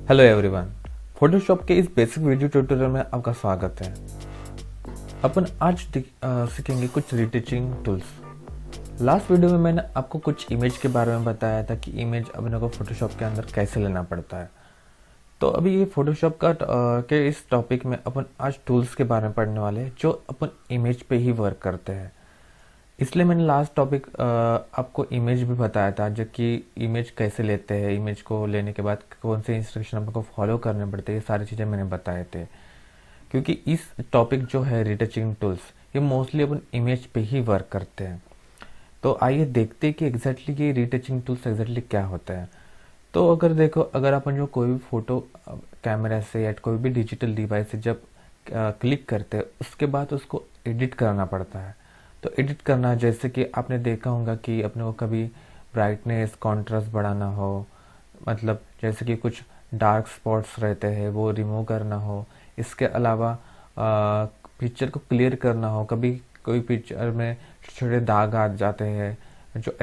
Hello everyone, Photoshop के इस basic video tutorial में आपका स्वागत है। अपन आज सीखेंगे कुछ रीटचिंग टूल्स। लास्ट वीडियो में मैंने आपको कुछ इमेज के बारे में बताया था कि इमेज अपने को फोटोशॉप के अंदर कैसे लेना पड़ता है। तो अभी ये फोटोशॉप के इस टॉपिक में अपन आज टूल्स के बारे में पढ़ने वाले हैं जो अपन इमेज पे ही वर्क करते हैं। इसलिए मैंने लास्ट टॉपिक आपको इमेज भी बताया था, जो कि इमेज कैसे लेते हैं, इमेज को लेने के बाद कौन से इंस्ट्रक्शन आपको फॉलो करने पड़ते हैं, ये सारी चीज़ें मैंने बताए थे। क्योंकि इस टॉपिक जो है रिटचिंग टूल्स, ये मोस्टली अपन इमेज पे ही वर्क करते हैं। तो आइए देखते हैं कि एग्जैक्टली ये रिटचिंग टूल्स एग्जैक्टली क्या होता है। तो अगर देखो, अगर अपन जो कोई भी फोटो कैमरा से या कोई भी डिजिटल डिवाइस से जब क्लिक करते हैं, उसके बाद उसको एडिट करना पड़ता है। तो एडिट करना, जैसे कि आपने देखा होगा कि अपने को कभी ब्राइटनेस कॉन्ट्रास्ट बढ़ाना हो, मतलब जैसे कि कुछ डार्क स्पॉट्स रहते हैं वो रिमूव करना हो, इसके अलावा पिक्चर को क्लियर करना हो, कभी कोई पिक्चर में छोटे दाग आ जाते हैं, जो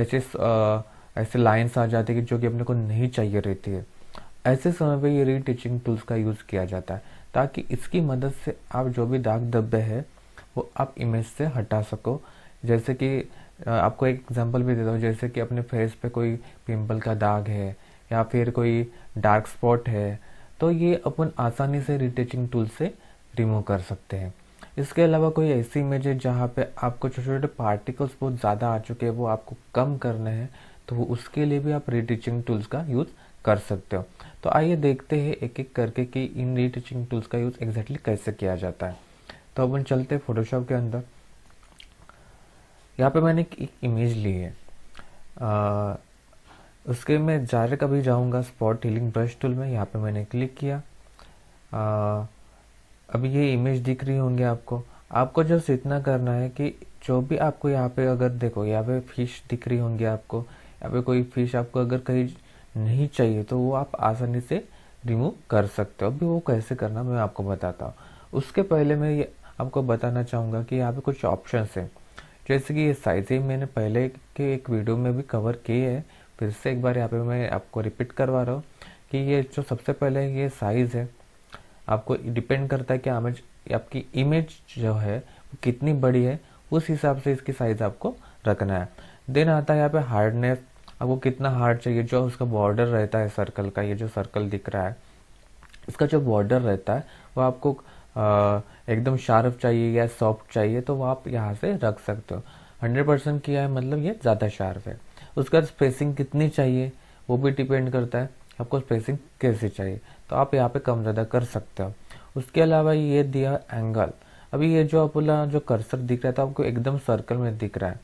ऐसे लाइंस आ जाती है जो कि अपने को नहीं चाहिए रहती है। ऐसे समय पे ये रीटचिंग टूल्स का यूज़ किया जाता है, ताकि इसकी मदद से आप जो भी दाग धब्बे हैं वो आप इमेज से हटा सको। जैसे कि आपको एक एग्जांपल भी देता हूँ, जैसे कि अपने फेस पे कोई पिंपल का दाग है या फिर कोई डार्क स्पॉट है, तो ये अपन आसानी से रिटचिंग टूल से रिमूव कर सकते हैं। इसके अलावा कोई ऐसी इमेज है जहाँ पे आपको छोटे छोटे पार्टिकल्स बहुत ज़्यादा आ चुके हैं, वो आपको कम करने हैं, तो उसके लिए भी आप रिटचिंग टूल्स का यूज़ कर सकते हो। तो आइए देखते हैं एक एक करके कि इन रिटचिंग टूल्स का यूज़ एग्जैक्टली कैसे किया जाता है। तो अपन चलते हैं फोटोशॉप के अंदर। यहाँ पे मैंने एक इमेज ली है। उसके मैं डायरेक्ट अभी जाऊँगा स्पॉट हीलिंग ब्रश टूल में। यहाँ पे मैंने क्लिक किया। अभी ये इमेज दिख रही होंगी आपको। आपको जस्ट इतना करना है कि जो भी आपको यहाँ पे, अगर देखो यहाँ पे फिश दिख रही होंगी आपको, यहाँ पे कोई फिश आपको अगर कहीं नहीं चाहिए तो वो आप आसानी से रिमूव कर सकते हो। अभी वो कैसे करना मैं आपको बताता हूँ। उसके पहले मैं ये आपको बताना चाहूँगा कि यहाँ पे कुछ ऑप्शंस हैं, जैसे कि ये साइज़ ही मैंने पहले के एक वीडियो में भी कवर की है। फिर से एक बार यहाँ पे मैं आपको रिपीट करवा रहा हूँ कि ये जो सबसे पहले ये साइज़ है, आपको डिपेंड करता है कि आपकी इमेज जो है वो कितनी बड़ी है, उस हिसाब से इसकी साइज़ आपको रखना है। देन आता है यहाँ पे हार्डनेस, आपको कितना हार्ड चाहिए। जो उसका बॉर्डर रहता है सर्कल का, ये जो सर्कल दिख रहा है, इसका जो बॉर्डर रहता है वो आपको एकदम शार्प चाहिए या सॉफ्ट चाहिए, तो वो आप यहाँ से रख सकते हो। 100% किया है मतलब ये ज़्यादा शार्प है। उसका स्पेसिंग कितनी चाहिए वो भी डिपेंड करता है आपको स्पेसिंग कैसे चाहिए, तो आप यहाँ पे कम ज़्यादा कर सकते हो। उसके अलावा ये दिया एंगल। अभी ये जो अपना जो कर्सर दिख रहा था आपको एकदम सर्कल में दिख रहा है,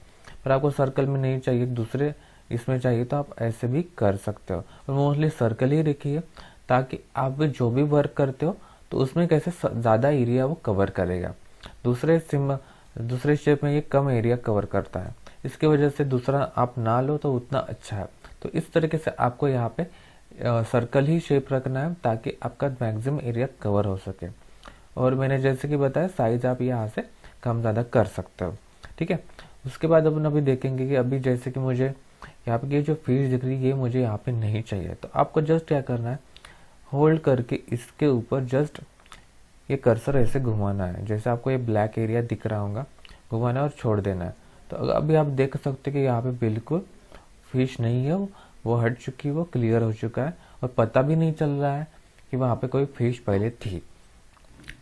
पर आपको सर्कल में नहीं चाहिए, दूसरे इसमें चाहिए, तो आप ऐसे भी कर सकते हो। और मोस्टली सर्कल ही रखिए, ताकि आप जो भी वर्क करते हो तो उसमें कैसे ज़्यादा एरिया वो कवर करेगा। दूसरे शेप में ये कम एरिया कवर करता है, इसकी वजह से दूसरा आप ना लो तो उतना अच्छा है। तो इस तरीके से आपको यहाँ पे सर्कल ही शेप रखना है, ताकि आपका मैक्सिमम एरिया कवर हो सके। और मैंने जैसे कि बताया, साइज आप यहाँ से कम ज़्यादा कर सकते हो। ठीक है। उसके बाद अपन अभी देखेंगे कि अभी जैसे कि मुझे यहाँ पे ये जो फीस दिख रही है, ये मुझे यहाँ पे नहीं चाहिए, तो आपको जस्ट क्या करना है, होल्ड करके इसके ऊपर जस्ट ये कर्सर ऐसे घुमाना है, जैसे आपको ये ब्लैक एरिया दिख रहा होगा, घुमाना है और छोड़ देना है। तो अभी आप देख सकते हैं कि यहाँ पे बिल्कुल फिश नहीं है, वो हट चुकी है, वो क्लियर हो चुका है, और पता भी नहीं चल रहा है कि वहाँ पे कोई फिश पहले थी।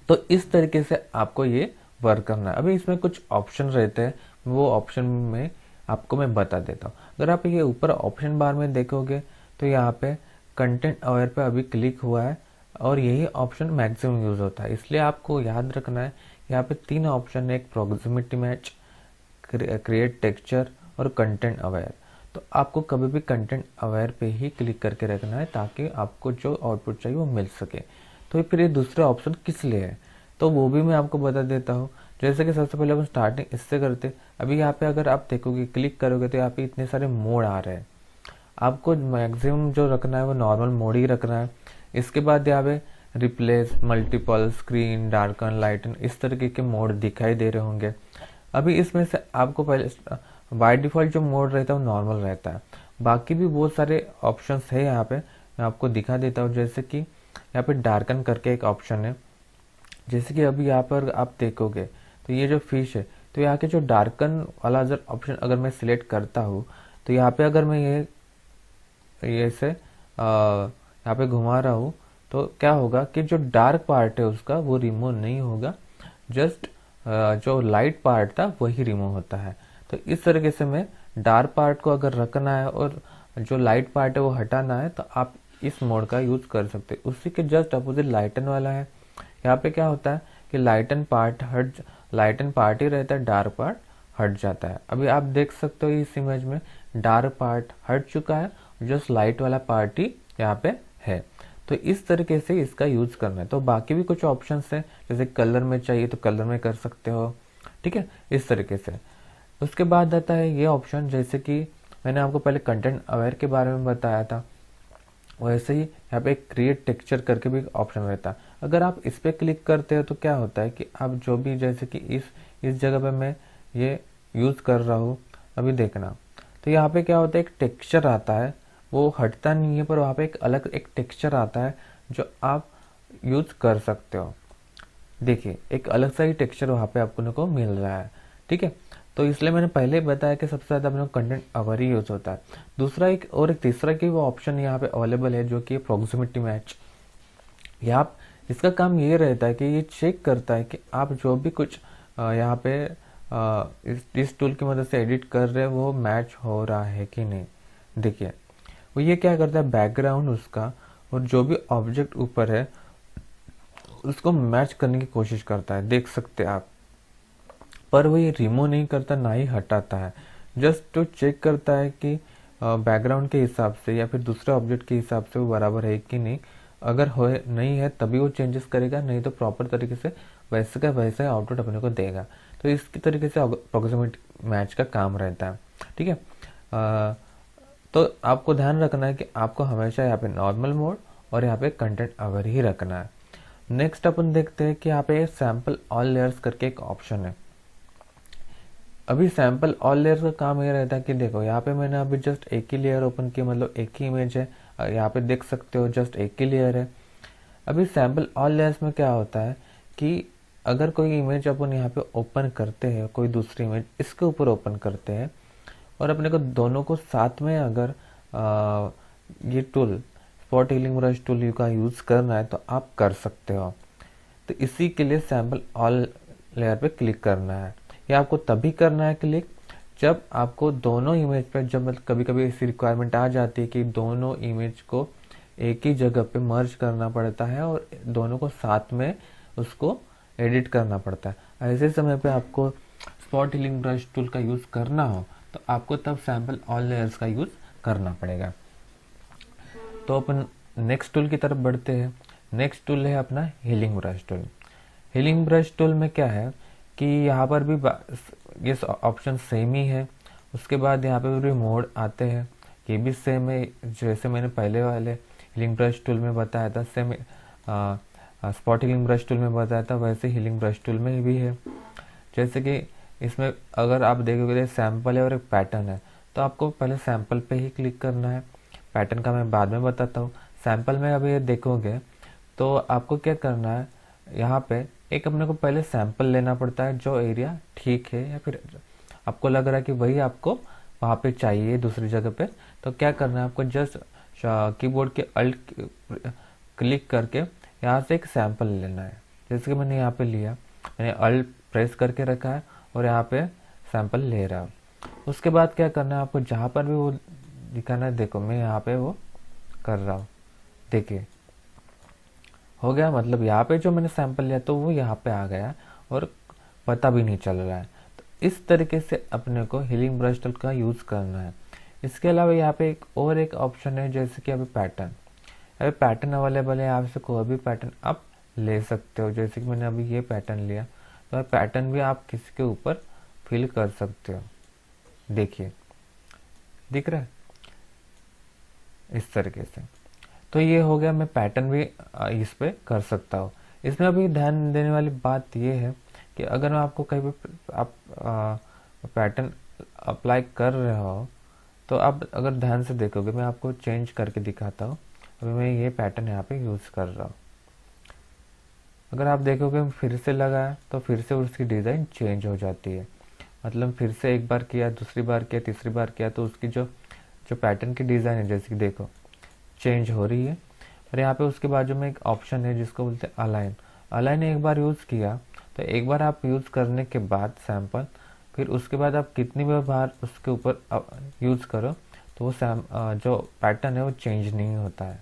तो इस तरीके से आपको ये वर्क करना है। अभी इसमें कुछ ऑप्शन रहते हैं, वो ऑप्शन में आपको मैं बता देता हूँ। अगर आप ये ऊपर ऑप्शन बार में देखोगे तो यहाँ पे कंटेंट अवेयर पे अभी क्लिक हुआ है, और यही ऑप्शन मैक्सिमम यूज होता है। इसलिए आपको याद रखना है, यहाँ पे 3 ऑप्शन है, एक प्रॉक्सिमिटी मैच, क्रिएट टेक्सचर और कंटेंट अवेयर। तो आपको कभी भी कंटेंट अवेयर पे ही क्लिक करके रखना है, ताकि आपको जो आउटपुट चाहिए वो मिल सके। तो फिर ये दूसरा ऑप्शन किस लिए है, तो वो भी मैं आपको बता देता हूँ। जैसे कि सबसे पहले हम स्टार्टिंग इससे करते। अभी यहाँ पे अगर आप देखोगे, क्लिक करोगे, तो यहाँ पे इतने सारे मोड आ रहे हैं। आपको मैक्सिमम जो रखना है वो नॉर्मल मोड ही रखना है। इसके बाद यहाँ पे रिप्लेस, मल्टीपल, स्क्रीन, डार्कन, लाइटन, इस तरीके के मोड दिखाई दे रहे होंगे। अभी इसमें से आपको पहले बाय डिफॉल्ट जो मोड रहता है वो नॉर्मल रहता है। बाकी भी बहुत सारे ऑप्शंस है यहाँ पे, मैं आपको दिखा देता हूँ। जैसे कि यहाँ पे डार्कन करके एक ऑप्शन है। जैसे कि अभी यहाँ पर आप देखोगे तो ये जो फिश है, तो यहाँ के जो डार्कन वाला अगर ऑप्शन अगर मैं सिलेक्ट करता हूँ, तो यहाँ पे अगर मैं ये से यहाँ पे घुमा रहा हूँ, तो क्या होगा कि जो डार्क पार्ट है उसका वो रिमूव नहीं होगा, जस्ट जो लाइट पार्ट था वही रिमूव होता है। तो इस तरीके से मैं डार्क पार्ट को अगर रखना है और जो लाइट पार्ट है वो हटाना है, तो आप इस मोड का यूज कर सकते हैं। उसी के जस्ट अपोजिट लाइटन वाला है। यहाँ पे क्या होता है कि लाइटन पार्ट ही रहता है, डार्क पार्ट हट जाता है। अभी आप देख सकते हो इस इमेज में डार्क पार्ट हट चुका है, जस्ट लाइट वाला पार्ट ही यहाँ पे है। तो इस तरीके से इसका यूज करना है। तो बाकी भी कुछ ऑप्शंस हैं, जैसे कलर में चाहिए तो कलर में कर सकते हो, ठीक है, इस तरीके से। उसके बाद आता है ये ऑप्शन, जैसे कि मैंने आपको पहले कंटेंट अवेयर के बारे में बताया था, वैसे ही यहाँ पे क्रिएट टेक्सचर करके भी ऑप्शन रहता है। अगर आप इस पे क्लिक करते हो तो क्या होता है कि आप जो भी, जैसे कि इस जगह पे मैं ये यूज कर रहा हूँ, अभी देखना, तो यहाँ पे क्या होता है, एक टेक्सचर आता है, वो हटता नहीं है, पर वहाँ पे एक अलग एक टेक्सचर आता है जो आप यूज कर सकते हो। देखिए एक अलग सा ही टेक्सचर वहाँ पे आपको को मिल रहा है, ठीक है। तो इसलिए मैंने पहले ही बताया कि सबसे ज़्यादा अपने कंटेंट अवर ही यूज होता है। दूसरा एक तीसरा की वो ऑप्शन यहाँ पे अवेलेबल है, जो कि प्रॉक्सिमिटी मैच। यहाँ इसका काम ये रहता है कि ये चेक करता है कि आप जो भी कुछ यहाँ पे इस टूल की मदद से एडिट कर रहे हैं वो मैच हो रहा है कि नहीं। देखिए वो ये क्या करता है, बैकग्राउंड उसका और जो भी ऑब्जेक्ट ऊपर है उसको मैच करने की कोशिश करता है, देख सकते हैं आप। पर वो ये रिमूव नहीं करता, ना ही हटाता है, जस्ट तो चेक करता है कि बैकग्राउंड के हिसाब से या फिर दूसरे ऑब्जेक्ट के हिसाब से वो बराबर है कि नहीं। अगर हो नहीं है तभी वो चेंजेस करेगा, नहीं तो प्रॉपर तरीके से वैसे का वैसा आउटपुट अपने को देगा। तो इसकी तरीके से अप्रोक्सीमेट मैच का काम रहता है, ठीक है। तो आपको ध्यान रखना है कि आपको हमेशा यहाँ पे नॉर्मल मोड और यहाँ पे कंटेंट अवेयर ही रखना है। नेक्स्ट अपन देखते हैं कि यहाँ पे सैम्पल ऑल लेयर्स करके एक ऑप्शन है। अभी सैम्पल ऑल लेयर का काम ये रहता है कि देखो यहाँ पे मैंने अभी जस्ट एक ही लेयर ओपन किया, मतलब एक ही इमेज है, यहाँ पे देख सकते हो जस्ट एक ही लेयर है। अभी सैम्पल ऑल लेयर्स में क्या होता है कि अगर कोई इमेज अपन यहाँ पे ओपन करते हैं, कोई दूसरी इमेज इसके ऊपर ओपन करते हैं और अपने को दोनों को साथ में अगर ये tool spot healing brush tool का यूज करना है तो आप कर सकते हो। तो इसी के लिए सैम्पल ऑल लेयर पे क्लिक करना है। या आपको तभी करना है क्लिक जब आपको दोनों इमेज पे, जब मतलब कभी कभी ऐसी रिक्वायरमेंट आ जाती है कि दोनों इमेज को एक ही जगह पे मर्ज करना पड़ता है और दोनों को साथ में उसको एडिट करना पड़ता है। ऐसे समय पे आपको स्पॉट हीलिंग ब्रश टूल का यूज करना हो तो आपको तब सैम्पल ऑल लेयर्स का यूज करना पड़ेगा। तो अपन नेक्स्ट टूल की तरफ बढ़ते हैं। नेक्स्ट टूल है अपना healing brush tool. Healing brush tool में क्या है कि यहाँ पर भी ये ऑप्शन सेम ही है। उसके बाद यहाँ पे भी मोड आते हैं, ये भी सेम है, जैसे मैंने पहले वाले हीलिंग ब्रश टूल में बताया था, same spot healing brush tool में बताया था, वैसे हीलिंग ब्रश टूल में भी है। जैसे कि इसमें अगर आप देखोगे सैंपल है और एक पैटर्न है, तो आपको पहले सैंपल पे ही क्लिक करना है। पैटर्न का मैं बाद में बताता हूँ। सैंपल में अभी ये देखोगे तो आपको क्या करना है, यहाँ पे एक अपने को पहले सैंपल लेना पड़ता है जो एरिया ठीक है या फिर आपको लग रहा है कि वही आपको वहाँ पे चाहिए दूसरी जगह पे। तो क्या करना है, आपको जस्ट कीबोर्ड के अल्ट क्लिक करके यहाँ से एक सैंपल लेना है। जैसे कि मैंने यहाँ पे लिया, मैंने अल्ट प्रेस करके रखा है और यहाँ पे सैंपल ले रहा हूँ। उसके बाद क्या करना है, आपको जहाँ पर भी वो दिखाना है, देखो मैं यहाँ पे वो कर रहा हूँ, देखिए हो गया। मतलब यहाँ पे जो मैंने सैंपल लिया तो वो यहाँ पे आ गया और पता भी नहीं चल रहा है। तो इस तरीके से अपने को हीलिंग ब्रश टूल का यूज करना है। इसके अलावा यहाँ पे एक ऑप्शन है, जैसे कि अभी पैटर्न, अभी पैटर्न अवेलेबल है, आप से कोई भी पैटर्न आप ले सकते हो। जैसे कि मैंने अभी ये पैटर्न लिया, तो पैटर्न भी आप किसी के ऊपर फिल कर सकते हो। देखिए दिख रहा है इस तरीके से। तो ये हो गया, मैं पैटर्न भी इस पे कर सकता हूँ। इसमें अभी ध्यान देने वाली बात ये है कि अगर मैं आपको कहीं भी आप पैटर्न अप्लाई कर रहे हो तो आप अगर ध्यान से देखोगे, मैं आपको चेंज करके दिखाता हूँ। अभी मैं ये पैटर्न यहाँ पे यूज़ कर रहा हूँ। अगर आप देखोगे फिर से लगाया तो फिर से उसकी डिज़ाइन चेंज हो जाती है। मतलब फिर से एक बार किया, दूसरी बार किया, तीसरी बार किया तो उसकी जो जो पैटर्न की डिज़ाइन है जैसे कि देखो चेंज हो रही है। और यहाँ पे उसके बाजू में एक ऑप्शन है जिसको बोलते हैं अलाइन। अलाइन एक बार यूज़ किया तो एक बार आप यूज़ करने के बाद सैंपल, फिर उसके बाद आप कितनी भी बार उसके ऊपर यूज़ करो तो वो जो पैटर्न है वो चेंज नहीं होता है।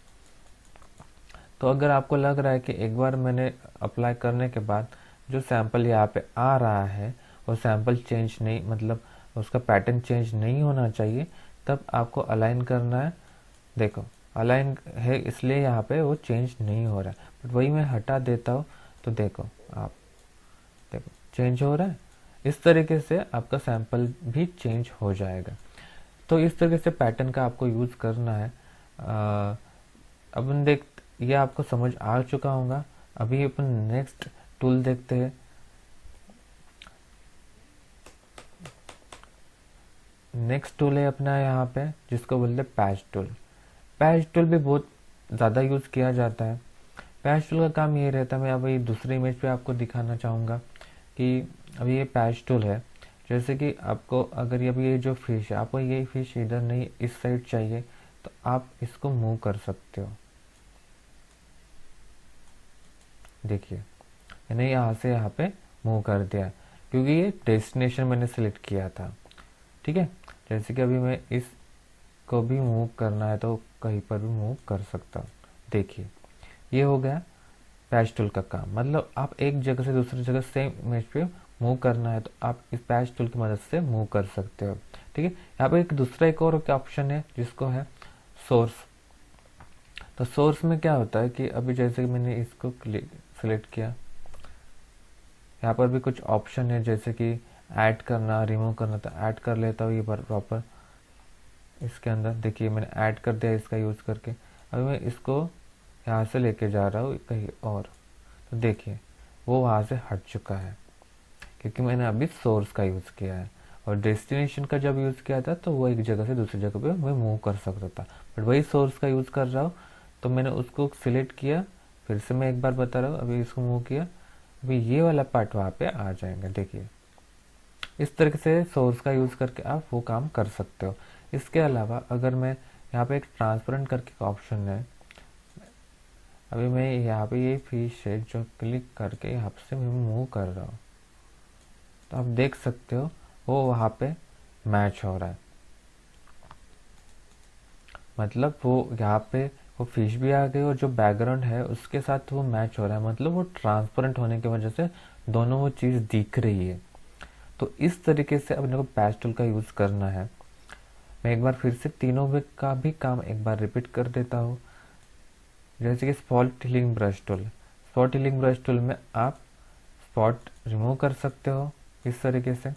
तो अगर आपको लग रहा है कि एक बार मैंने अप्लाई करने के बाद जो सैंपल यहाँ पे आ रहा है वो सैंपल चेंज नहीं, मतलब उसका पैटर्न चेंज नहीं होना चाहिए, तब आपको अलाइन करना है। देखो अलाइन है इसलिए यहाँ पे वो चेंज नहीं हो रहा है, बट वही मैं हटा देता हूँ तो देखो आप देखो चेंज हो रहा है। इस तरीके से आपका सैंपल भी चेंज हो जाएगा। तो इस तरीके से पैटर्न का आपको यूज़ करना है। अपन देख ये आपको समझ आ चुका होगा। अभी अपन नेक्स्ट टूल देखते हैं। नेक्स्ट टूल है अपना यहाँ पे जिसको बोलते हैं पैच टूल। पैच टूल भी बहुत ज़्यादा यूज़ किया जाता है। पैच टूल का काम ये रहता है, मैं अभी दूसरी इमेज पे आपको दिखाना चाहूँगा कि अभी ये पैच टूल है। जैसे कि आपको अगर अभी ये जो फिश है, आपको ये फिश इधर नहीं इस साइड चाहिए तो आप इसको मूव कर सकते हो। देखिए मैंने यहाँ से यहाँ पे मूव कर दिया क्योंकि ये डेस्टिनेशन मैंने सेलेक्ट किया था। ठीक है, जैसे कि अभी मैं इसको भी मूव करना है तो कहीं पर भी मूव कर सकता हूँ। देखिए ये हो गया पैच टूल का काम। मतलब आप एक जगह से दूसरी जगह सेम इमेज पे मूव करना है तो आप इस पैच टूल की मदद से मूव कर सकते हो। ठीक है, यहाँ पे एक और ऑप्शन है जिसको है सोर्स। तो सोर्स में क्या होता है कि अभी जैसे कि मैंने इसको सिलेक्ट किया, यहाँ पर भी कुछ ऑप्शन है जैसे कि ऐड करना, रिमूव करना, तो ऐड कर लेता हूँ ये प्रॉपर इसके अंदर। देखिए मैंने ऐड कर दिया इसका यूज़ करके। अभी मैं इसको यहाँ से लेके जा रहा हूँ कहीं और, तो देखिए वो वहाँ से हट चुका है क्योंकि मैंने अभी सोर्स का यूज़ किया है। और डेस्टिनेशन का जब यूज़ किया था तो वो एक जगह से दूसरी जगह पे मैं मूव कर सकता था, बट वही सोर्स का यूज़ कर रहा हूँ तो मैंने उसको सिलेक्ट किया। फिर से मैं एक बार बता रहा हूँ, अभी इसको मूव किया, अभी ये वाला पार्ट वहाँ पे आ जाएंगे। देखिए इस तरीके से सोर्स का यूज़ करके आप वो काम कर सकते हो। इसके अलावा अगर मैं यहाँ पे एक ट्रांसपेरेंट करके ऑप्शन है, अभी मैं यहाँ पे ये फिश है जो क्लिक करके यहाँ से मैं मूव कर रहा हूँ तो आप देख सकते हो वो वहाँ पे मैच हो रहा है। मतलब वो यहाँ पे वो फिश भी आ गई और जो बैकग्राउंड है उसके साथ वो मैच हो रहा है। मतलब वो ट्रांसपेरेंट होने की वजह से दोनों वो चीज़ दिख रही है। तो इस तरीके से अपने को पैच टूल का यूज़ करना है। मैं एक बार फिर से तीनों में का भी काम एक बार रिपीट कर देता हूँ। जैसे कि spot healing brush tool. Spot healing brush tool में आप स्पॉट रिमूव कर सकते हो इस तरीके से।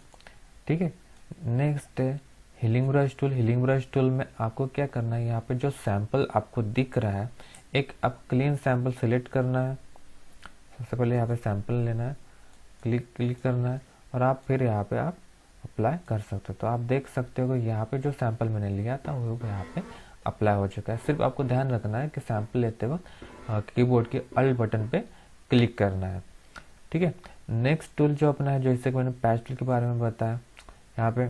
ठीक है, नेक्स्ट है healing brush tool. Healing brush tool में आपको क्या करना है, यहाँ पे जो सैंपल आपको दिख रहा है एक आप क्लीन सैंपल सेलेक्ट करना है। सबसे पहले यहाँ पे सैंपल लेना है, क्लिक करना है और आप फिर यहाँ पे आप अप्लाई कर सकते हो। तो आप देख सकते हो कि यहाँ पे जो सैंपल मैंने लिया था वो यहाँ पे अप्लाई हो चुका है। सिर्फ आपको ध्यान रखना है कि सैंपल लेते वक्त कीबोर्ड के अल्ट बटन पे क्लिक करना है। ठीक है, नेक्स्ट टूल जो अपना है, जैसे कि मैंने पैच टूल के बारे में बताया, यहाँ पे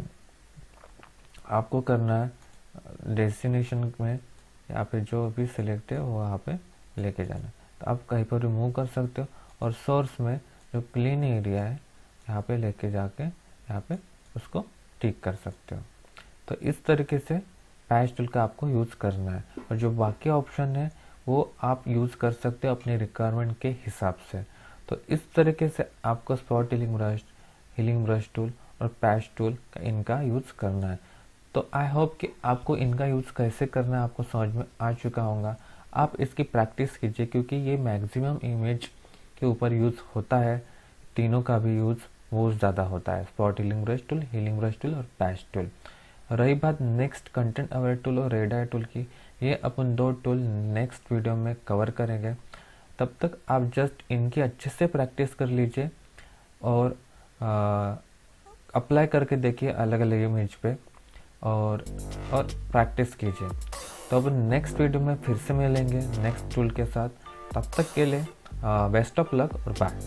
आपको करना है डेस्टिनेशन में यहाँ पे जो भी सिलेक्ट है वो वहाँ पे लेके जाना है। तो आप कहीं पर रिमूव कर सकते हो और सोर्स में जो क्लीन एरिया है यहाँ पे लेके जाके यहाँ पे उसको ठीक कर सकते हो। तो इस तरीके से पैच टूल का आपको यूज़ करना है और जो बाकी ऑप्शन है वो आप यूज़ कर सकते हो अपने रिक्वायरमेंट के हिसाब से। तो इस तरीके से आपको स्पॉट हीलिंग ब्रश टूल और पैच टूल का इनका यूज़ करना है। तो आई होप कि आपको इनका यूज़ कैसे करना है आपको समझ में आ चुका होगा। आप इसकी प्रैक्टिस कीजिए क्योंकि ये मैक्सिमम इमेज के ऊपर यूज़ होता है। तीनों का भी यूज़ वो ज़्यादा होता है, स्पॉट हीलिंग ब्रश टूल और पैच टूल। रही बात नेक्स्ट कंटेंट अवेयर टूल और रेड आई टूल की, ये अपन दो टूल नेक्स्ट वीडियो में कवर करेंगे। तब तक आप जस्ट इनकी अच्छे से प्रैक्टिस कर लीजिए और अप्लाई करके देखिए अलग अलग इमेज पे और प्रैक्टिस कीजिए। तो अब नेक्स्ट वीडियो में फिर से मिलेंगे नेक्स्ट टूल के साथ। तब तक के लिए बेस्ट ऑफ लक और बाय।